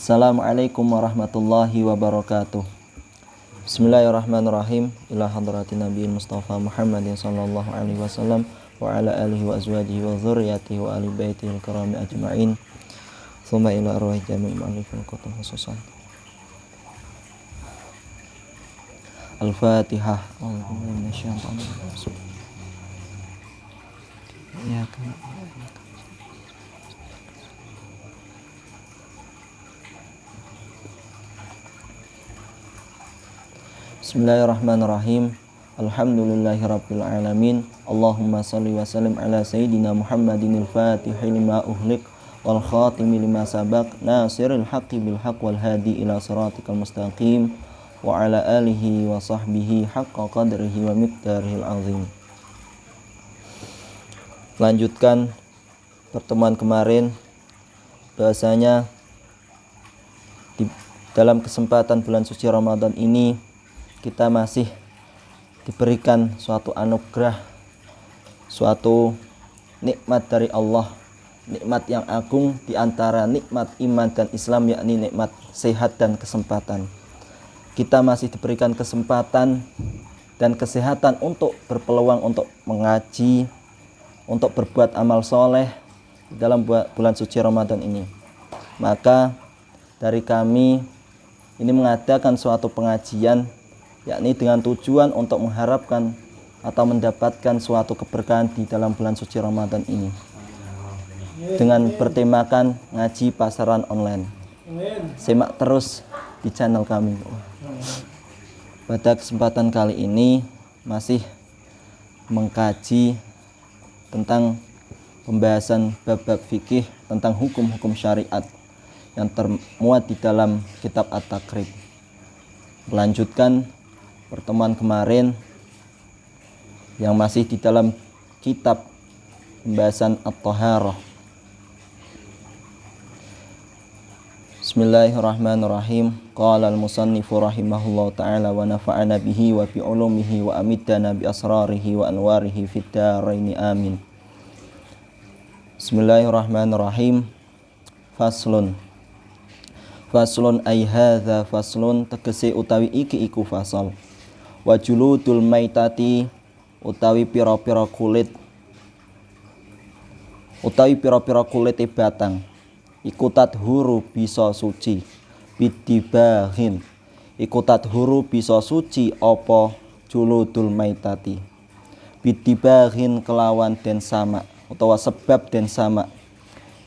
Assalamualaikum warahmatullahi wabarakatuh. Bismillahirrahmanirrahim. Ila hadratin Nabiyil Mustafa Muhammadin sallallahu alaihi wasallam wa ala alihi wa azwajihi wa dzurriyyatihi wa ali baitihil kirami ajma'in. Tsumma ila arwahi jami'il mu'allifin kutub khususan. Al-Fatihah. Ya kan. Bismillahirrahmanirrahim. Alhamdulillahirabbil alamin. Allahumma shalli wa sallim ala sayyidina Muhammadinil Fatihil lima uhliq wal khatimi lima sabaq nasiril haqqi bil haqq wal hadi ila siratikal mustaqim wa ala alihi wa sahbihi haqqa qadrihi wa miqdarihil azim. Lanjutkan pertemuan kemarin, bahasanya di dalam kesempatan bulan suci Ramadan ini kita masih diberikan suatu anugerah, suatu nikmat dari Allah, nikmat yang agung di antara nikmat iman dan Islam, yakni nikmat sehat dan kesempatan. Kita masih diberikan kesempatan dan kesehatan untuk berpeluang untuk mengaji, untuk berbuat amal soleh dalam bulan suci Ramadan ini. Maka dari kami ini mengadakan suatu pengajian, yakni dengan tujuan untuk mengharapkan atau mendapatkan suatu keberkahan di dalam bulan suci Ramadan ini, dengan bertemakan ngaji pasaran online. Simak terus di channel kami. Pada kesempatan kali ini masih mengkaji tentang pembahasan bab-bab fikih tentang hukum-hukum syariat yang termuat di dalam kitab At-Taqrib. Melanjutkan pertemuan kemarin yang masih di dalam kitab pembahasan At-Taharah. Bismillahirrahmanirrahim. Qala al-musannifu rahimahullahu ta'ala wa nafa'ana bihi wa bi ulumihi wa amiddana bi asrarihi wa anwarihi fid dharaini amin. Bismillahirrahmanirrahim. Faslun ay hadza faslun, tegese utawi iki iku fasal. Wa juludul maitati utawi pira-pira kulit, utawi pira-pira kulite batang, iku tathuru bisa suci, bidibahin iku tathuru bisa suci apa juludul maitati, bidibahin kelawan den sama utawa sebab den sama,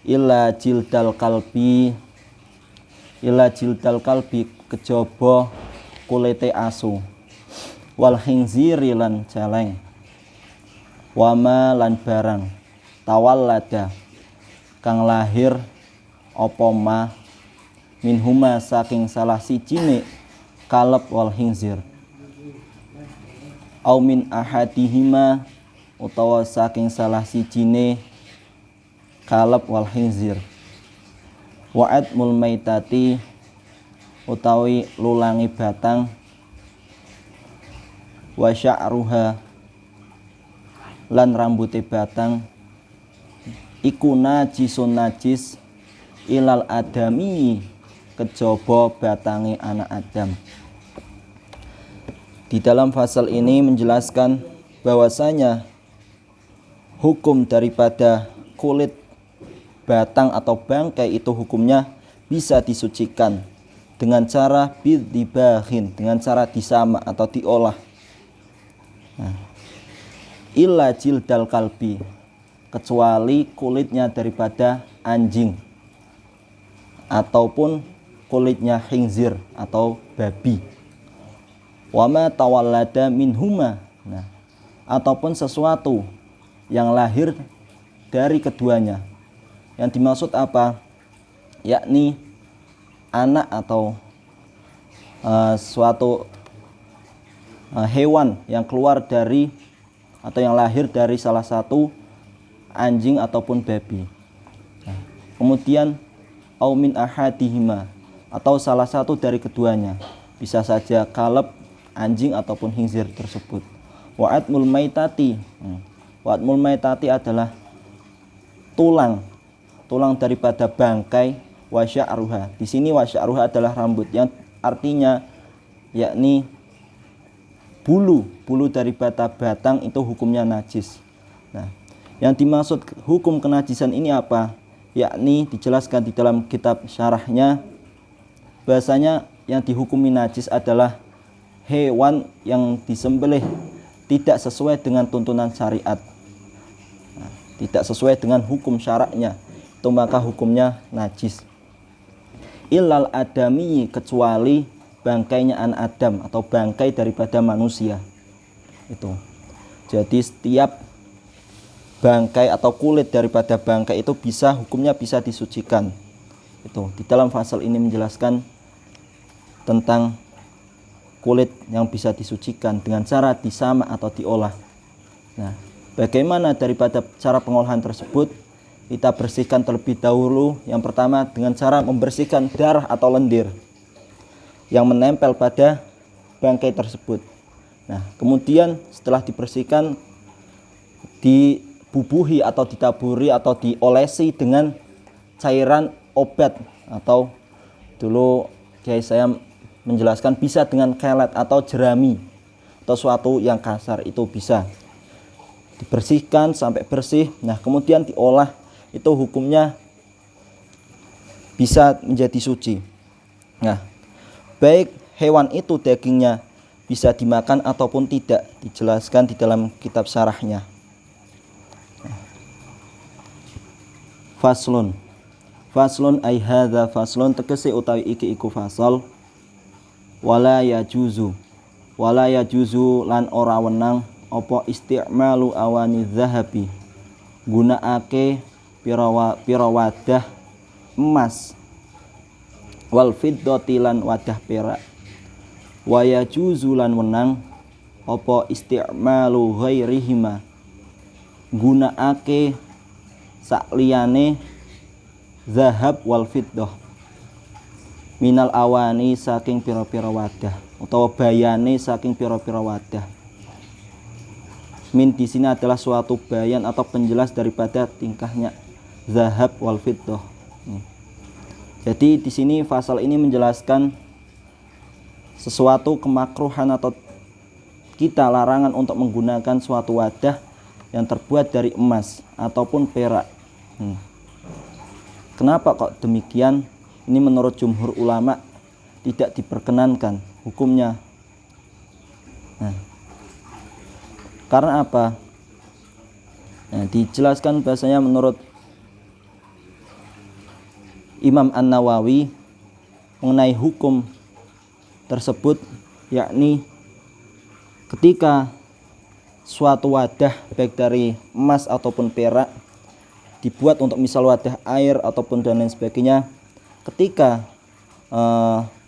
illa jildal kalbi kejaba kulite asu, wal khinziri lan celeng, wama lan barang tawallada kang lahir apa ma minhuma saking salah sijine kalb wal khinzir, au min ahadihima utawa saking salah sijine kalb wal khinzir, wa'admul maitati utawi lulangi batang, wa sya'ruha lan rambute batang, iku najisun najis ilal adami kejaba batange anak Adam. Di dalam fasal ini menjelaskan bahwasanya hukum daripada kulit batang atau bangkai itu hukumnya bisa disucikan dengan cara bidibahin, dengan cara disama atau diolah. Illa jildal kalbi, kecuali kulitnya daripada anjing ataupun kulitnya khinzir atau babi. Wama tawallada minhuma, ataupun sesuatu yang lahir dari keduanya. Yang dimaksud apa? Yakni anak atau suatu hewan yang keluar dari atau yang lahir dari salah satu anjing ataupun babi. Kemudian au min ahadihima, atau salah satu dari keduanya, bisa saja kalb, anjing ataupun khinzir tersebut. Wa'admul maitati, wa'admul maitati adalah tulang daripada bangkai wa sya'ruha. Di sini wa sya'ruha adalah rambut, yang artinya yakni bulu dari batang itu hukumnya najis. Nah, yang dimaksud hukum kenajisan ini apa? Yakni dijelaskan di dalam kitab syarahnya, bahasanya yang dihukumi najis adalah hewan yang disembelih tidak sesuai dengan tuntunan syariat. Nah, tidak sesuai dengan hukum syaraknya, itu maka hukumnya najis. Illal adami, kecuali bangkainya an Adam atau bangkai daripada manusia. Itu. Jadi setiap bangkai atau kulit daripada bangkai itu hukumnya bisa disucikan. Itu di dalam pasal ini menjelaskan tentang kulit yang bisa disucikan dengan cara disamak atau diolah. Nah, bagaimana daripada cara pengolahan tersebut? Kita bersihkan terlebih dahulu. Yang pertama dengan cara membersihkan darah atau lendir yang menempel pada bangkai tersebut. Nah, kemudian setelah dibersihkan, dibubuhi atau ditaburi atau diolesi dengan cairan obat, atau dulu kiai saya menjelaskan bisa dengan kelet atau jerami atau suatu yang kasar, itu bisa dibersihkan sampai bersih. Nah, kemudian diolah, itu hukumnya bisa menjadi suci. Nah, baik hewan itu dagingnya bisa dimakan ataupun tidak, dijelaskan di dalam kitab syarahnya. Faslun ay hadza faslun, tegese utawi iki iku fasal. Wala yajuzu lan ora wenang apa isti'malu awani zahabi, gunakake pira wadah emas, wal fiddati lan wadah perak. Wa yajuzu lan wenang apa isti'malu ghairihima, gunakake sakliyane zahab wal fiddah, minal awani saking pira-pira wadah, utawa bayane saking pira-pira wadah. Min di sini adalah suatu bayan atau penjelas daripada tingkahnya zahab wal fiddah. Jadi di sini pasal ini menjelaskan sesuatu kemakruhan atau kita larangan untuk menggunakan suatu wadah yang terbuat dari emas ataupun perak. Kenapa kok demikian? Ini menurut jumhur ulama tidak diperkenankan hukumnya. Nah, karena apa? Nah, dijelaskan bahasanya menurut Imam An-Nawawi mengenai hukum tersebut, yakni ketika suatu wadah baik dari emas ataupun perak dibuat untuk misal wadah air ataupun dan lain sebagainya, ketika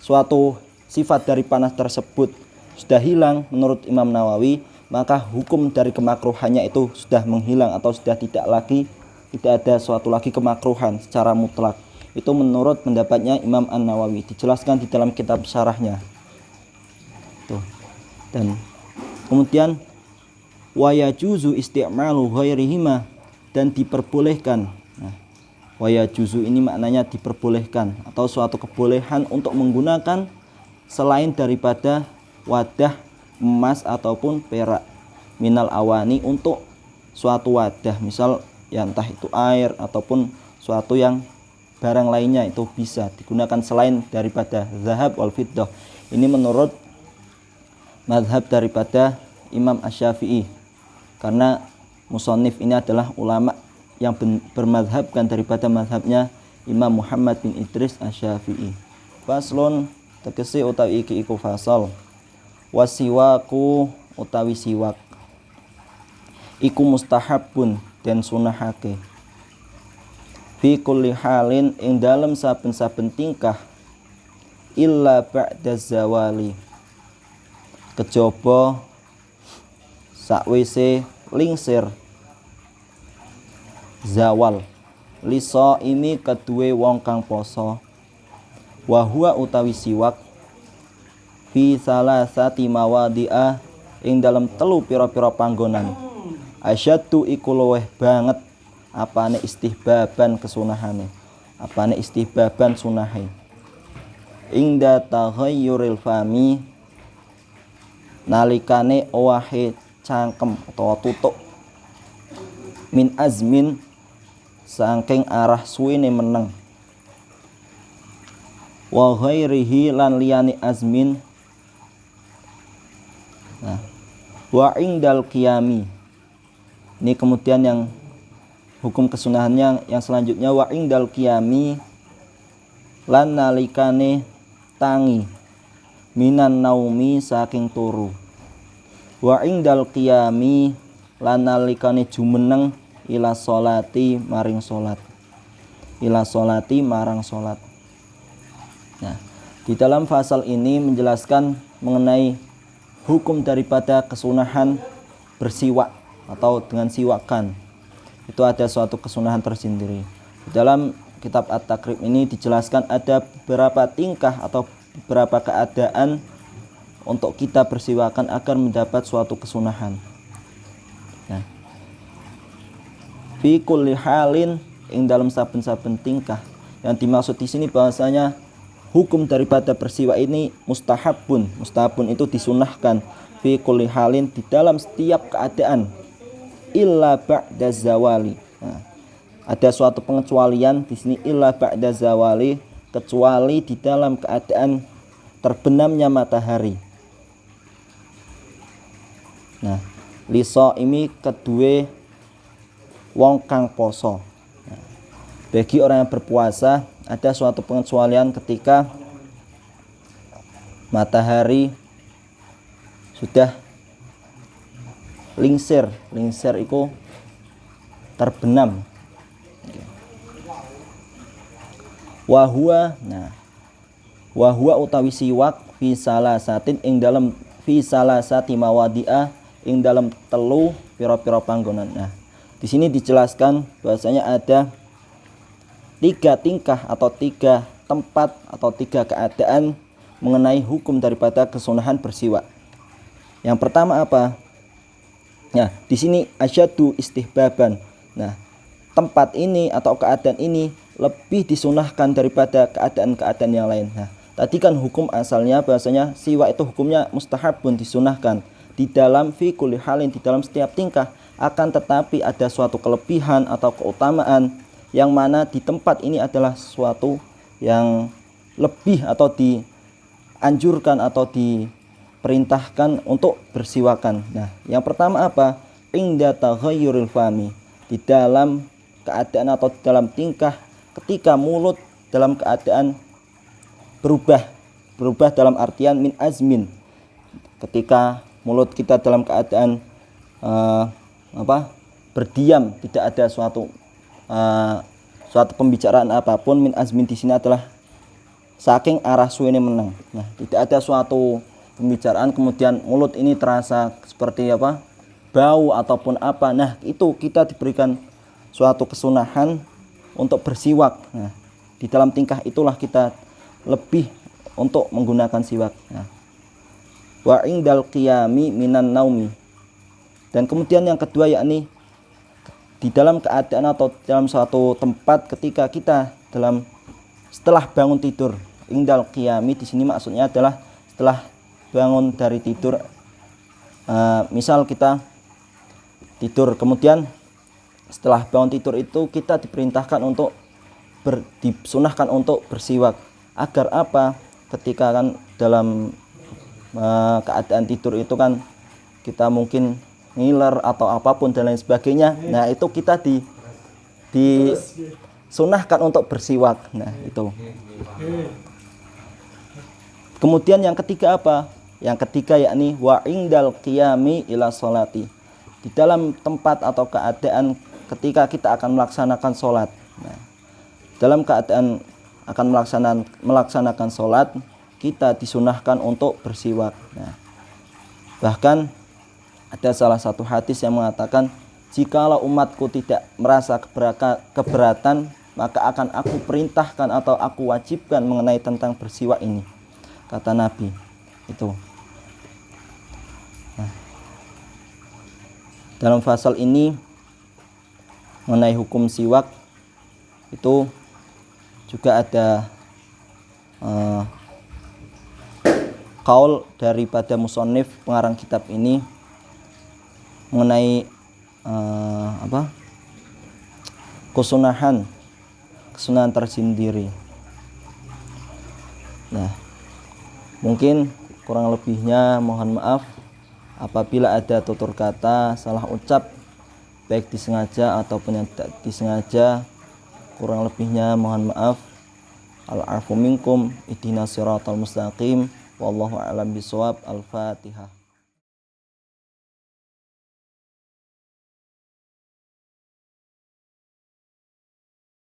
suatu sifat dari panas tersebut sudah hilang menurut Imam Nawawi, maka hukum dari kemakruhannya itu sudah menghilang atau sudah tidak ada suatu lagi kemakruhan secara mutlak. Itu menurut pendapatnya Imam An-Nawawi, dijelaskan di dalam kitab syarahnya. Tuh. Dan kemudian wa yajuzu isti'malu ghairihima, dan diperbolehkan. Nah, wa yajuzu ini maknanya diperbolehkan atau suatu kebolehan untuk menggunakan selain daripada wadah emas ataupun perak, minal awani, untuk suatu wadah misal ya entah itu air ataupun suatu yang barang lainnya, itu bisa digunakan selain daripada zahab wal fiddah. Ini menurut mazhab daripada Imam Asy-Syafi'i, karena musannif ini adalah ulama yang bermazhabkan daripada mazhabnya Imam Muhammad bin Idris Asy-Syafi'i. Faslun tegese utawi iki iku fasal. Wasiwaku utawi siwak iku mustahabun dan sunahake fi kulli halin ing dalem saben-saben tingkah, illa ba'da zawali, kejaba sakwise lingsir zawal, liso ini kedue wong kang poso, wa huwa utawi siwak fi salasati mawadi'a ing dalam telu pira-pira panggonan, asyaddu iku luweh banget apane istihbaban kesunahane, apane istihbaban sunahe ingda taghayyuril fami nalikane owahe cangkem atau tutuk min azmin saking arah suwene meneng wa ghairihi lan liyane azmin. Nah, wa indal qiyami ini kemudian yang hukum kesunahannya yang selanjutnya wa indal qiyami lan nalikane tangi minan naumi saking turu wa indal qiyami lan nalikane jumeneng ila sholati maring salat ila sholati marang salat. Nah, di dalam pasal ini menjelaskan mengenai hukum daripada kesunahan bersiwak atau dengan siwakan. Itu ada suatu kesunahan tersendiri. Di dalam kitab At-Taqrib ini dijelaskan ada beberapa tingkah atau beberapa keadaan untuk kita bersiwakan agar mendapat suatu kesunahan. Nah, fi kulli halin ing dalam saben-saben tingkah. Yang dimaksud di sini bahwasanya hukum daripada bersiwak ini mustahabun. Mustahabun itu disunahkan fi kulli halin di dalam setiap keadaan illa ba'da zawali. Nah, ada suatu pengecualian di sini illa ba'da zawali, kecuali di dalam keadaan terbenamnya matahari. Nah, liso ini kedua wong kang poso. Nah, bagi orang yang berpuasa ada suatu pengecualian ketika matahari sudah lingsir itu terbenam. Wahua, nah, wahua utawi siwak fi salasatin ing dalam fi salasati mawadi'a ing dalam telu pira-pira panggonan. Nah, di sini dijelaskan bahwasanya ada 3 tingkah atau 3 tempat atau 3 keadaan mengenai hukum daripada kesunahan bersiwak. Yang pertama apa? Nah, di sini asyadu istihbaban. Nah, tempat ini atau keadaan ini lebih disunahkan daripada keadaan-keadaan yang lain. Nah, tadi kan hukum asalnya bahwasanya siwak itu hukumnya mustahabun, disunahkan di dalam fi kulli halin, di dalam setiap tingkah. Akan tetapi ada suatu kelebihan atau keutamaan yang mana di tempat ini adalah sesuatu yang lebih atau dianjurkan atau diperintahkan untuk bersiwakan. Nah, yang pertama apa? Inda taghayyuril fami, di dalam keadaan atau di dalam tingkah ketika mulut dalam keadaan berubah dalam artian min azmin, ketika mulut kita dalam keadaan berdiam, tidak ada suatu pembicaraan apapun. Min azmin di sini adalah saking arah suwene meneng. Nah, tidak ada suatu pembicaraan kemudian mulut ini terasa seperti bau ataupun apa. Nah, itu kita diberikan suatu kesunahan untuk bersiwak. Nah, di dalam tingkah itulah kita lebih untuk menggunakan siwak. Nah, wa indal qiyami minan naumi, dan kemudian yang kedua yakni di dalam keadaan atau dalam suatu tempat ketika kita setelah bangun tidur. Indal qiyami di sini maksudnya adalah setelah bangun dari tidur. Misal kita tidur, kemudian setelah bangun tidur itu kita diperintahkan untuk disunahkan untuk bersiwak. Agar apa? Ketika kan dalam keadaan tidur itu kan kita mungkin ngiler atau apapun dan lain sebagainya. Nah, itu kita disunahkan untuk bersiwak. Nah, itu. Kemudian yang ketiga apa? Yang ketiga yakni wa indal qiyami ila sholati, di dalam tempat atau keadaan ketika kita akan melaksanakan sholat. Nah, dalam keadaan akan melaksanakan sholat, kita disunahkan untuk bersiwak. Nah, bahkan ada salah satu hadis yang mengatakan, jikalau umatku tidak merasa keberatan, maka akan aku perintahkan atau aku wajibkan mengenai tentang bersiwak ini, kata Nabi. Itu. Nah, dalam pasal ini mengenai hukum siwak itu juga ada kaul daripada musonif pengarang kitab ini mengenai kesunahan tersendiri. Nah, mungkin kurang lebihnya mohon maaf apabila ada tutur kata salah ucap baik disengaja ataupun yang tidak disengaja. Kurang lebihnya mohon maaf. Al-afu minkum, ihdinas siratal mustaqim, wallahu a'lam bishawab. Al-Fatihah.